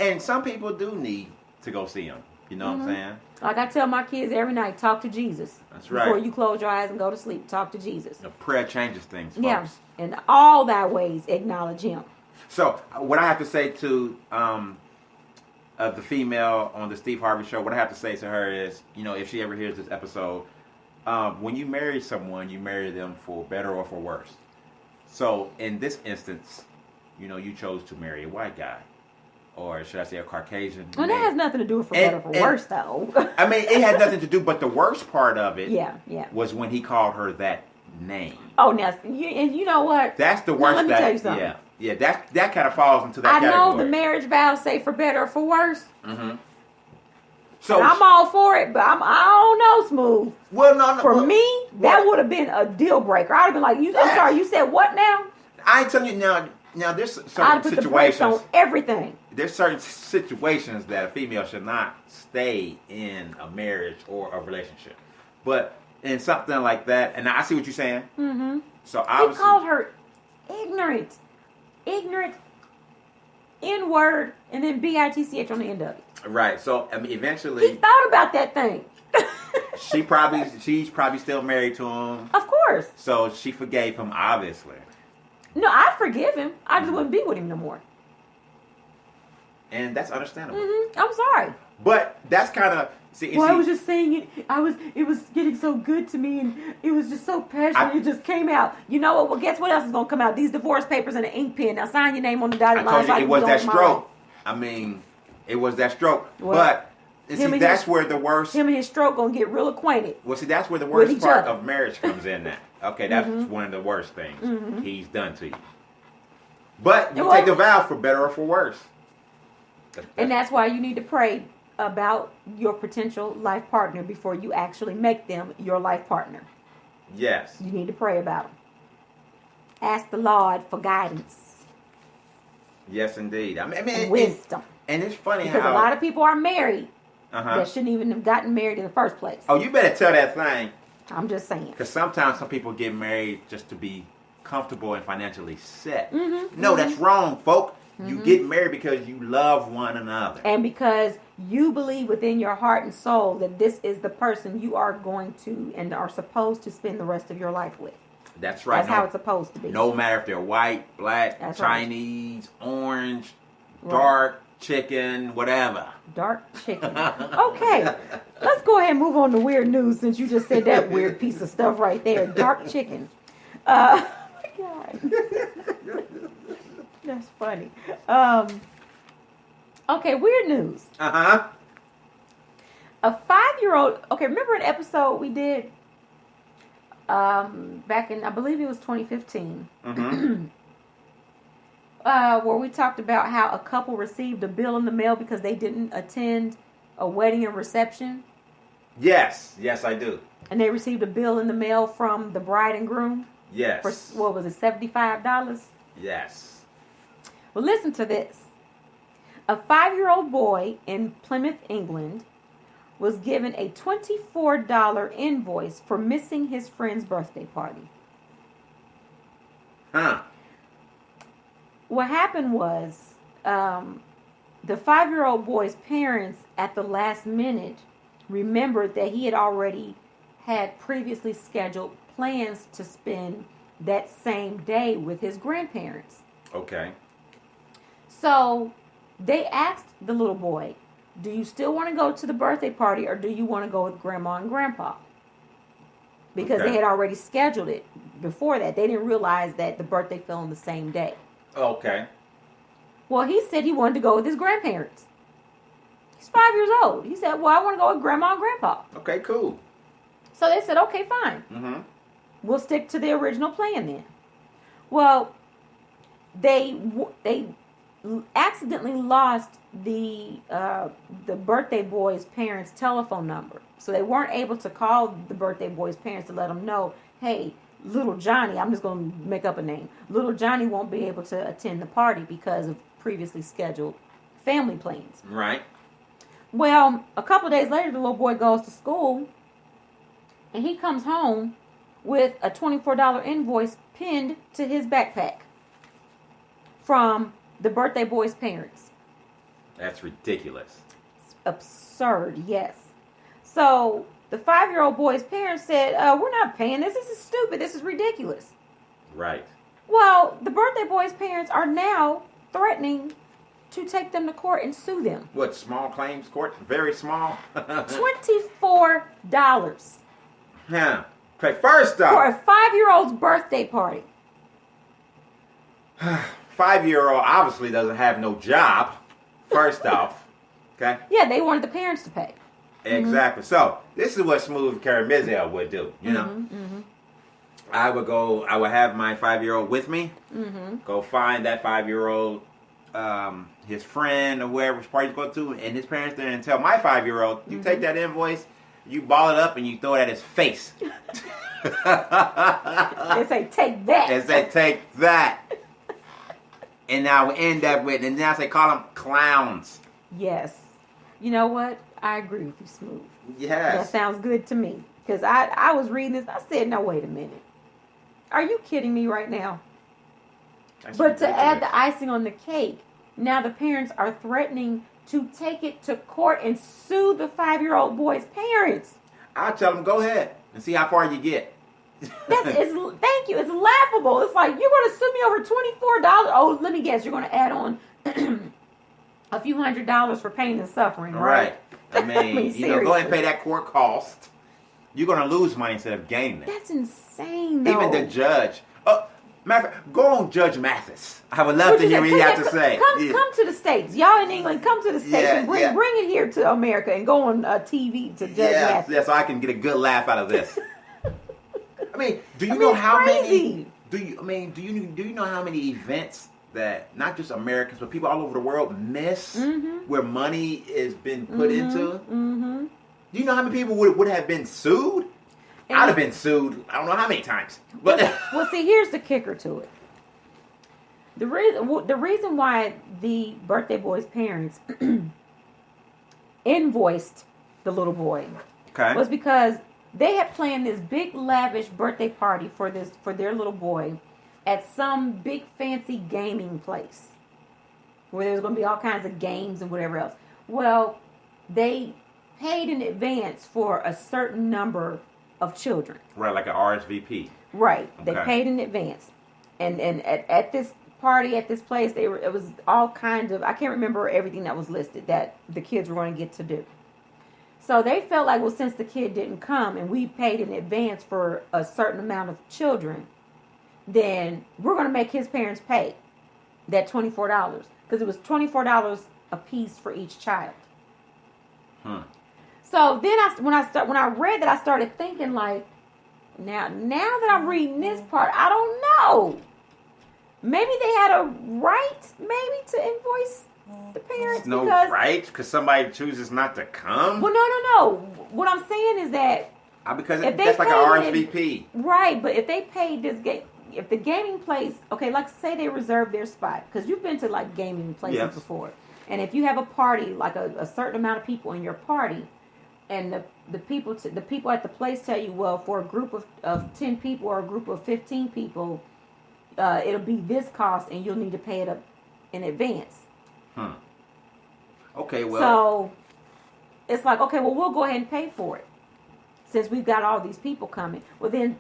And some people do need to go see him. You know what I'm saying? Like I tell my kids every night, talk to Jesus. That's right. Before you close your eyes and go to sleep, talk to Jesus. The prayer changes things, folks. Yeah. In all thy ways, acknowledge him. So, what I have to say to the female on the Steve Harvey show, what I have to say to her is, if she ever hears this episode, when you marry someone, you marry them for better or for worse. So, in this instance, you chose to marry a white guy. Or should I say a Caucasian? Well, that has nothing to do with for better or for worse, though. I mean, it had nothing to do, but the worst part of it was when he called her that name. Oh, now, and you know what? That's the worst. Let me tell you something. Yeah, that kind of falls into that category. I know the marriage vows say for better or for worse. Mm-hmm. So and I'm all for it, but I don't know, Smooth. Well, no. For me, that would have been a deal breaker. I'd have been like, I'm sorry, you said what now? I ain't telling you now. Now, there's certain I'd put the brakes on everything. There's certain situations that a female should not stay in a marriage or a relationship. But in something like that, and I see what you're saying. Mm-hmm. So obviously, he called her ignorant, N-word, and then B-I-T-C-H on the end of it. Right. So I mean, eventually, he thought about that thing. she's probably still married to him. Of course. So she forgave him, obviously. No, I forgive him. I just wouldn't be with him no more. And that's understandable. Mm-hmm. I'm sorry. But that's kind of... I was just saying it. It was getting so good to me, and it was just so passionate. It just came out. You know what? Well, guess what else is going to come out? These divorce papers and an ink pen. Now sign your name on the dotted line. I told you it was that stroke. I mean, it was that stroke. Well, but... See, that's where the worst... Him and his stroke going to get real acquainted. Well, see, that's where the worst part of marriage comes in now. Okay, that's one of the worst things he's done to you. But you take the vow for better or for worse. And that's why you need to pray about your potential life partner before you actually make them your life partner. Yes. You need to pray about them. Ask the Lord for guidance. Yes, indeed. I mean, and wisdom. And it's funny because a lot of people are married that shouldn't even have gotten married in the first place. Oh, you better tell that thing. I'm just saying. Because sometimes some people get married just to be comfortable and financially set. No, that's wrong, folk. You get married because you love one another. And because you believe within your heart and soul that this is the person you are going to and are supposed to spend the rest of your life with. That's right. That's how it's supposed to be. No matter if they're white, black, That's Chinese, orange, Right. dark, chicken, whatever. Dark chicken. Okay, let's go ahead and move on to weird news since you just said that weird piece of stuff right there. Dark chicken. Oh my God. That's funny. Okay, weird news. Uh-huh. A 5-year-old. Okay, remember an episode we did back in, I believe it was 2015, Mm-hmm. where we talked about how a couple received a bill in the mail because they didn't attend a wedding and reception, Yes. Yes, I do. and they received a bill in the mail from the bride and groom Yes. for, what was it, $75? Yes. Well, listen to this. A 5-year-old boy in Plymouth, England, was given a $24 invoice for missing his friend's birthday party. Huh. What happened was the 5-year-old boy's parents at the last minute remembered that he had already had previously scheduled plans to spend that same day with his grandparents. Okay. So they asked the little boy, do you still want to go to the birthday party or do you want to go with grandma and grandpa? Because Okay. they had already scheduled it before that. They didn't realize that the birthday fell on the same day. Okay. Well, he said he wanted to go with his grandparents. He's 5 years old. He said, well, I want to go with grandma and grandpa. Okay, cool. So they said, okay, fine. Mm-hmm. We'll stick to the original plan then. Well, they accidentally lost the birthday boy's parents' telephone number. So they weren't able to call the birthday boy's parents to let them know, hey, little Johnny, I'm just going to make up a name. Little Johnny won't be able to attend the party because of previously scheduled family plans. Right. Well, a couple of days later, the little boy goes to school and he comes home with a $24 invoice pinned to his backpack from the birthday boy's parents. That's ridiculous. It's absurd, yes. So the 5-year-old boy's parents said, we're not paying this. This is stupid. This is ridiculous. Right. Well, the birthday boy's parents are now threatening to take them to court and sue them. What, small claims court? Very small? $24 Yeah. Okay, first for off, a 5-year-old's birthday party. 5-year-old obviously doesn't have no job. First off. Okay? Yeah, they wanted the parents to pay. Exactly. So, this is what Smooth Caramizel would do, you know? Mm-hmm. I would have my 5-year-old with me, Mm-hmm. go find that 5-year-old, his friend or wherever party to go to, and his parents there, and tell my 5-year-old, you take that invoice, you ball it up, and you throw it at his face. They say, take that. And say, take that. And I would end up with, and then I say, call them clowns. Yes. You know what? I agree with you, Smooth. That Yes. sounds good to me. Because I was reading this. I said, no, wait a minute. Are you kidding me right now? That's But to add ridiculous. the icing on the cake, now the parents are threatening to take it to court and sue the 5-year-old boy's parents. I'll tell them, go ahead and see how far you get. Thank you. It's laughable. It's like, you're going to sue me over $24. Oh, let me guess. You're going to add on a few $100s for pain and suffering, right? Right. I mean, go ahead and seriously. pay that court cost. You're going to lose money instead of gaining it. That's insane, though. Even the judge. Matter of fact, go on Judge Mathis. I would love to hear what he has to say. Come to the States. Y'all in England, come to the States and bring it here to America and go on TV to Judge Mathis. Yeah, so I can get a good laugh out of this. I mean, do you I mean, know it's how crazy. many? Do you know how many events that not just Americans but people all over the world miss where money has been put into? Mm-hmm. Do you know how many people would have been sued? And I'd have been sued. I don't know how many times. But well, see, here's the kicker to it. The reason why the birthday boy's parents invoiced the little boy okay. was because they had planned this big lavish birthday party for their little boy at some big fancy gaming place where there was going to be all kinds of games and whatever else. Well, they paid in advance for a certain number of children. Right, like an RSVP. Right. They Okay. paid in advance. And at this party, at this place, it was all kinds of, I can't remember everything that was listed that the kids were going to get to do. So they felt like, well, since the kid didn't come and we paid in advance for a certain amount of children, then we're going to make his parents pay that $24 because it was $24 a piece for each child. So then when I read that, I started thinking like, now that I'm reading this part, I don't know. Maybe they had a right, maybe, to invoice the parents. No right? Because somebody chooses not to come? Well, no. What I'm saying is that Because if they that's like an RSVP. Right, but if they paid this game, if the gaming place, okay, like say they reserve their spot, because you've been to like gaming places before, and if you have a party, like a certain amount of people in your party, and the people at the place tell you, well, for a group of 10 people or a group of 15 people, it'll be this cost, and you'll need to pay it up in advance. Okay, well. So it's like, okay, well, we'll go ahead and pay for it since we've got all these people coming. Well, then,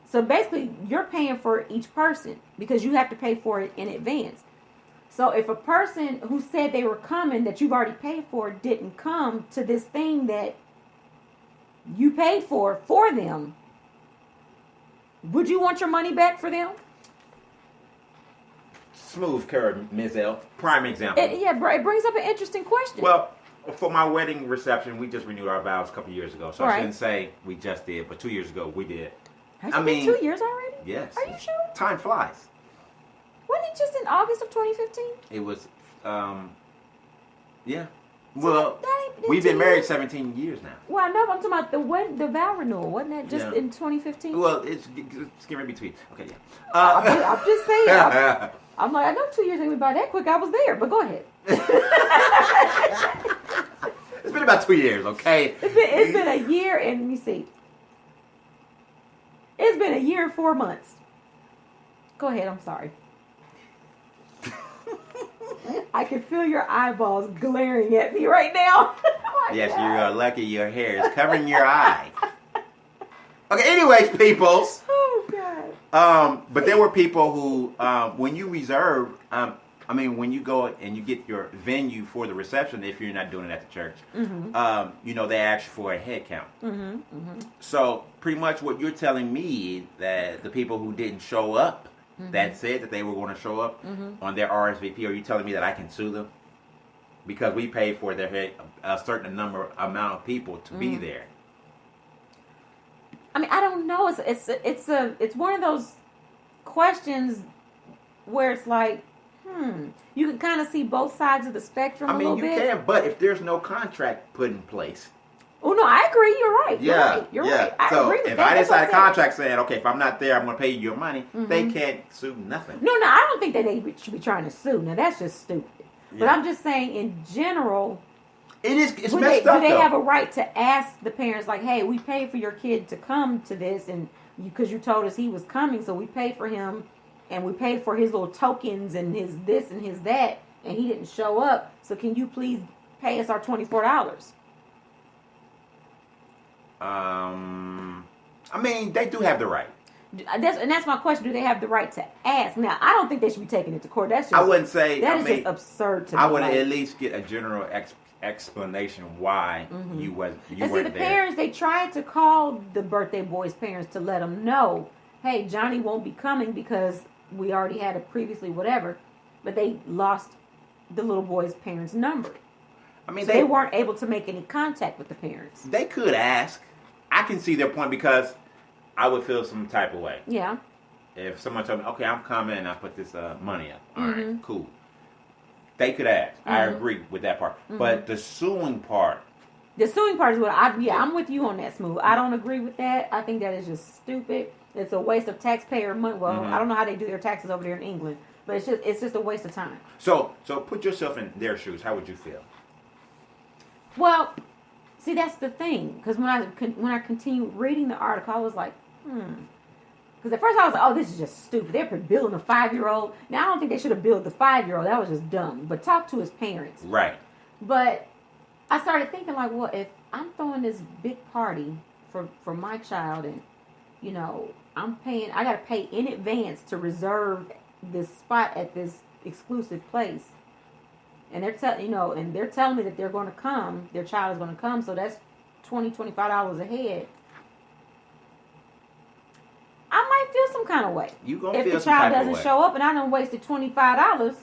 so basically, you're paying for each person because you have to pay for it in advance. So if a person who said they were coming that you've already paid for didn't come to this thing that you paid for them, would you want your money back for them? Smooth curve, Ms. L. Prime example. It brings up an interesting question. Well, for my wedding reception, we just renewed our vows a couple years ago. So I shouldn't say we just did, but 2 years ago we did. Has it been 2 years already? Yes. Are you sure? Time flies. Wasn't it just in August of 2015? It was, yeah. So Well, we've been married 17 years now. Well, I know, but I'm talking about the vow renewal. Wasn't that just in 2015? Well, it's getting between. Okay, yeah. I'm just saying. I'm like, I know 2 years ain't been by that quick. I was there, but go ahead. It's been about 2 years, okay? It's been a year and, let me see. It's been a year and 4 months. Go ahead, I'm sorry. I can feel your eyeballs glaring at me right now. Yes, you're lucky your hair is covering your eye. Okay, anyways, peoples. Oh, God. But there were people who, when you reserve, when you go and you get your venue for the reception, if you're not doing it at the church, they ask for a head count. So pretty much what you're telling me that the people who didn't show up, that said that they were going to show up on their RSVP, are you telling me that I can sue them? Because we paid for their head, a certain amount of people to be there. I mean, I don't know. It's one of those questions where it's like, you can kind of see both sides of the spectrum a little bit. You can, but if there's no contract put in place. Oh, no, I agree. You're right. You're right. I agree with if that. I decide a contract saying, okay, if I'm not there, I'm going to pay you your money, they can't sue nothing. No, I don't think that they should be trying to sue. Now, that's just stupid. Yeah. But I'm just saying, in general, it's messed up, do they have a right to ask the parents, like, hey, we paid for your kid to come to this, and because you told us he was coming, so we paid for him, and we paid for his little tokens and his this and his that, and he didn't show up, so can you please pay us our $24? They do have the right. That's my question. Do they have the right to ask? Now, I don't think they should be taking it to court. That's just, I wouldn't say that is just absurd to me. I would at least get a general explanation why you weren't there. The parents, they tried to call the birthday boy's parents to let them know, hey, Johnny won't be coming because we already had it previously, whatever. But they lost the little boy's parents' number. So they weren't able to make any contact with the parents. They could ask. I can see their point because I would feel some type of way. Yeah. If someone told me, okay, I'm coming and I put this money up. All right, cool. They could ask. I agree with that part. But the suing part. The suing part is what I'm with you on that, Smooth. I don't agree with that. I think that is just stupid. It's a waste of taxpayer money. Well, I don't know how they do their taxes over there in England, but it's just a waste of time. So put yourself in their shoes. How would you feel? Well, see, that's the thing. Because when I continued reading the article, I was like, Because at first I was like, oh, this is just stupid. They're billing a 5-year-old. Now, I don't think they should have billed the 5-year-old. That was just dumb. But talk to his parents. Right. But I started thinking, like, well, if I'm throwing this big party for my child, and I'm paying. I got to pay in advance to reserve this spot at this exclusive place. And they're telling me that they're going to come. Their child is going to come. So that's $25 ahead. I might feel some kind of way. You gonna if feel the some child type of doesn't way. show up, and I done wasted $25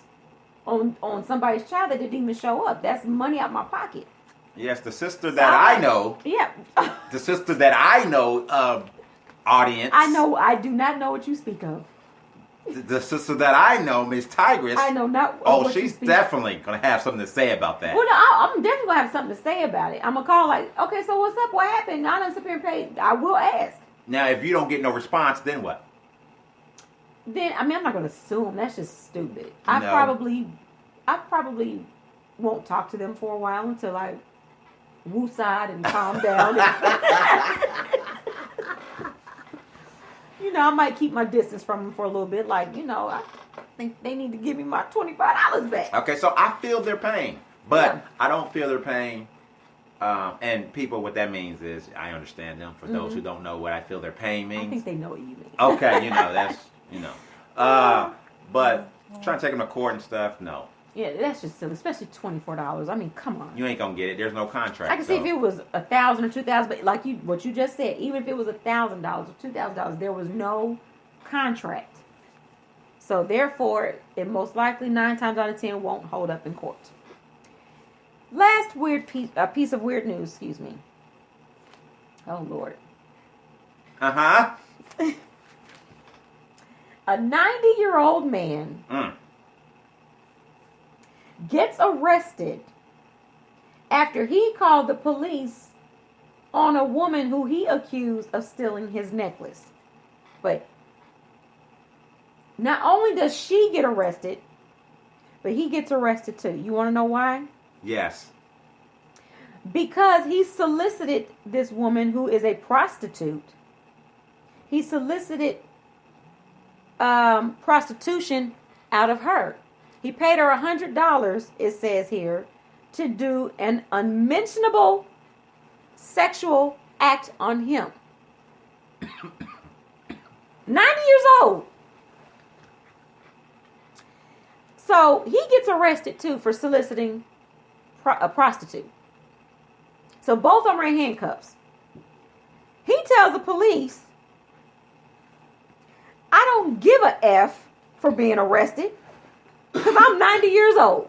on somebody's child that didn't even show up. That's money out my pocket. Yes, the sister that I know. Yeah. The sister that I know, audience. I know. I do not know what you speak of. The sister that I know, Miss Tigress. I know not. Oh, what she's you speak definitely gonna have something to say about that. Well, no, I'm definitely gonna have something to say about it. I'm gonna call like, okay, so what's up? What happened? I done sit here and paid. I will ask. Now, if you don't get no response, then what? Then I'm not gonna assume. That's just stupid. No. I probably won't talk to them for a while until I wooside and calm down. I might keep my distance from them for a little bit. Like, I think they need to give me my $25 back. Okay, so I feel their pain, but Yeah. I don't feel their pain. And people, what that means is, I understand them. For those who don't know what I feel their pain means. I think they know what you mean. Okay, that's, but trying to take them to court and stuff, no. Yeah, that's just silly, especially $24. I mean, come on. You ain't gonna get it. There's no contract. I can see if it was $1,000 or $2,000, but like what you just said, even if it was $1,000 or $2,000, there was no contract. So therefore, it most likely 9 times out of 10 won't hold up in court. Last piece of weird news. Excuse me. Oh Lord. Uh-huh. A 90-year-old man gets arrested after he called the police on a woman who he accused of stealing his necklace. But not only does she get arrested, but he gets arrested too. You want to know why? Yes. Because he solicited this woman who is a prostitute. He solicited prostitution out of her. He paid her $100, it says here, to do an unmentionable sexual act on him. 90 years old. So he gets arrested too for soliciting a prostitute. So both of them are in handcuffs. He tells the police, I don't give a F for being arrested because I'm 90 years old.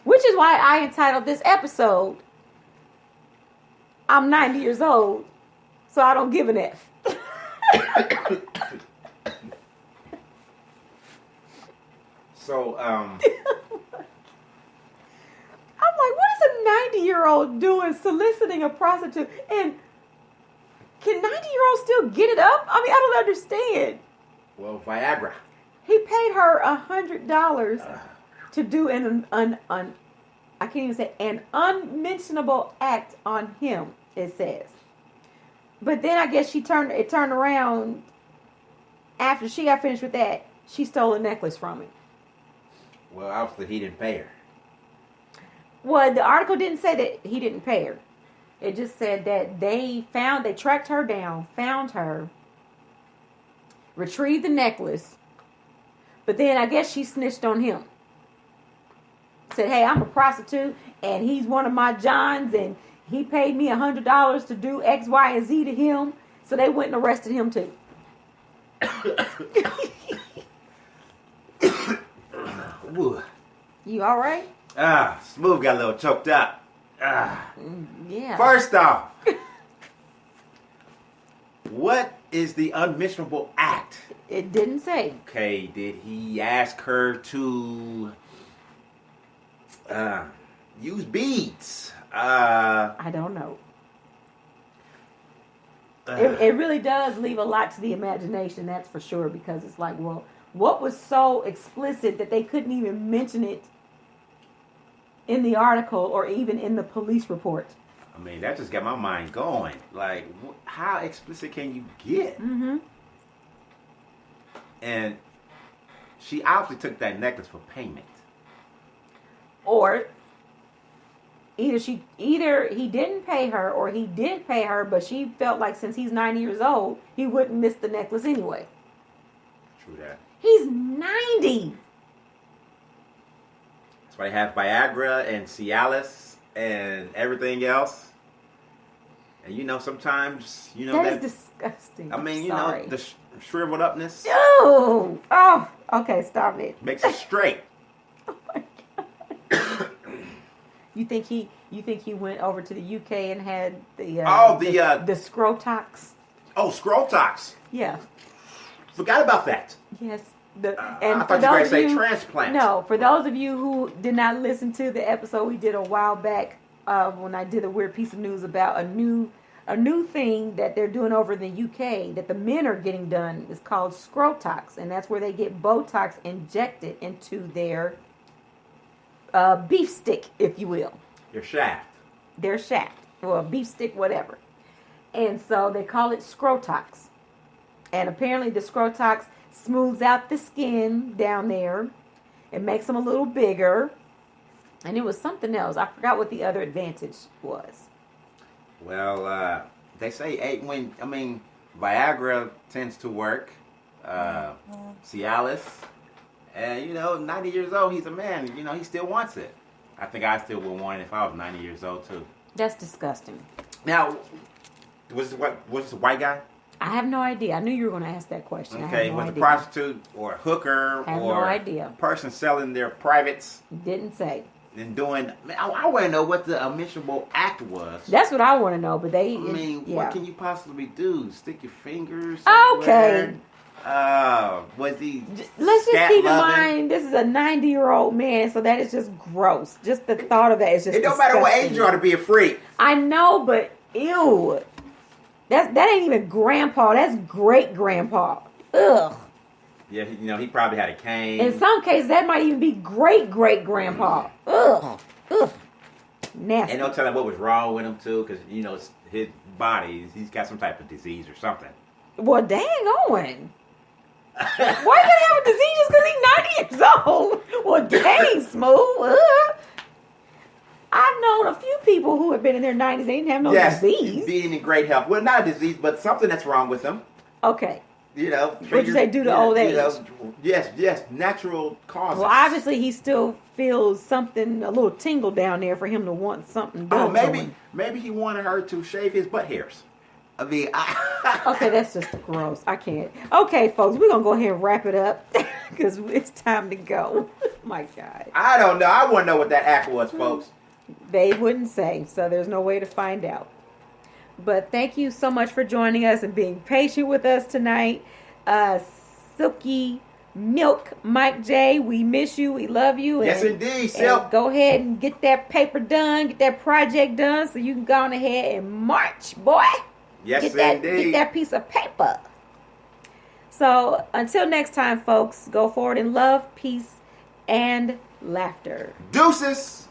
Which is why I entitled this episode, I'm 90 years old, so I don't give an F. So, I'm like, what is a 90-year-old doing soliciting a prostitute? And can 90-year-olds still get it up? I mean, I don't understand. well, Viagra. He paid her $100 to do an I can't even say an unmentionable act on him, it says. But then I guess it turned around after she got finished with that, she stole a necklace from him. Well, obviously he didn't pay her. Well, the article didn't say that he didn't pay her. It just said that they tracked her down, found her, retrieved the necklace, but then I guess she snitched on him. Said, hey, I'm a prostitute, and he's one of my Johns, and he paid me $100 to do X, Y, and Z to him, so they went and arrested him too. Ooh. You all right? Smooth got a little choked up. Yeah. First off, what is the unmentionable act? It didn't say. Okay, did he ask her to use beads? I don't know. It really does leave a lot to the imagination, that's for sure, because it's like, well, what was so explicit that they couldn't even mention it in the article or even in the police report? I mean, that just got my mind going. Like, how explicit can you get? Mm-hmm. And she obviously took that necklace for payment. Or either he didn't pay her or he did pay her, but she felt like since he's 90 years old, he wouldn't miss the necklace anyway. True that. He's 90. That's why they have Viagra and Cialis and everything else. And sometimes that is disgusting. I mean, Sorry. the shriveled upness Oh, okay, stop it. makes it straight. Oh my God. You think he went over to the UK and had the Scrotox? Oh, Scrotox. Yeah. Forgot about that. Yes. I thought you were going to say transplant. No, for those of you who did not listen to the episode we did a while back, when I did a weird piece of news about a new thing that they're doing over in the UK that the men are getting done is called Scrotox, and that's where they get Botox injected into their beef stick, if you will. Your shaft. Their shaft, or beef stick, whatever. And so they call it Scrotox. And apparently the Scrotox smooths out the skin down there. It makes them a little bigger. And it was something else. I forgot what the other advantage was. Well, they say Viagra tends to work. Cialis. And, 90 years old, he's a man. He still wants it. I think I still would want it if I was 90 years old, too. That's disgusting. Now, was this a white guy? I have no idea. I knew you were going to ask that question. Okay, was a prostitute or a hooker I have or no idea. a person selling their privates Didn't say. and doing... I want to know what the omissionable act was. That's what I want to know, but they... What can you possibly do? Stick your fingers Okay. Was he... Let's just keep in loving? mind, this is a 90-year-old man, so that is just gross. Just the thought of that is just It don't matter what age you are to be a freak. I know, but ew. That ain't even grandpa. That's great-grandpa. Ugh. Yeah, he probably had a cane. In some cases, that might even be great-great-grandpa. Ugh. Ugh. Nasty. And no telling what was wrong with him, too, because, his body, he's got some type of disease or something. Well, dang on. Why you gotta have a disease just because he's 90 years old? Well, dang, Smooth. I've known a few people who have been in their 90s. They didn't have no disease. Being in great health. Well, not a disease, but something that's wrong with them. Okay. What'd you say, due to old age? Yes, natural causes. Well, obviously he still feels something, a little tingle down there for him to want something done. Oh, maybe he wanted her to shave his butt hairs. Okay, that's just gross. I can't. Okay, folks, we're going to go ahead and wrap it up because it's time to go. My God. I don't know. I want to know what that act was, folks. They wouldn't say, so there's no way to find out. But thank you so much for joining us and being patient with us tonight. Silky Milk, Mike J, we miss you. We love you. Yes, indeed, Silk. Go ahead and get that paper done, get that project done so you can go on ahead and march, boy. Yes, Get indeed. that piece of paper. So until next time, folks, go forward in love, peace, and laughter. Deuces.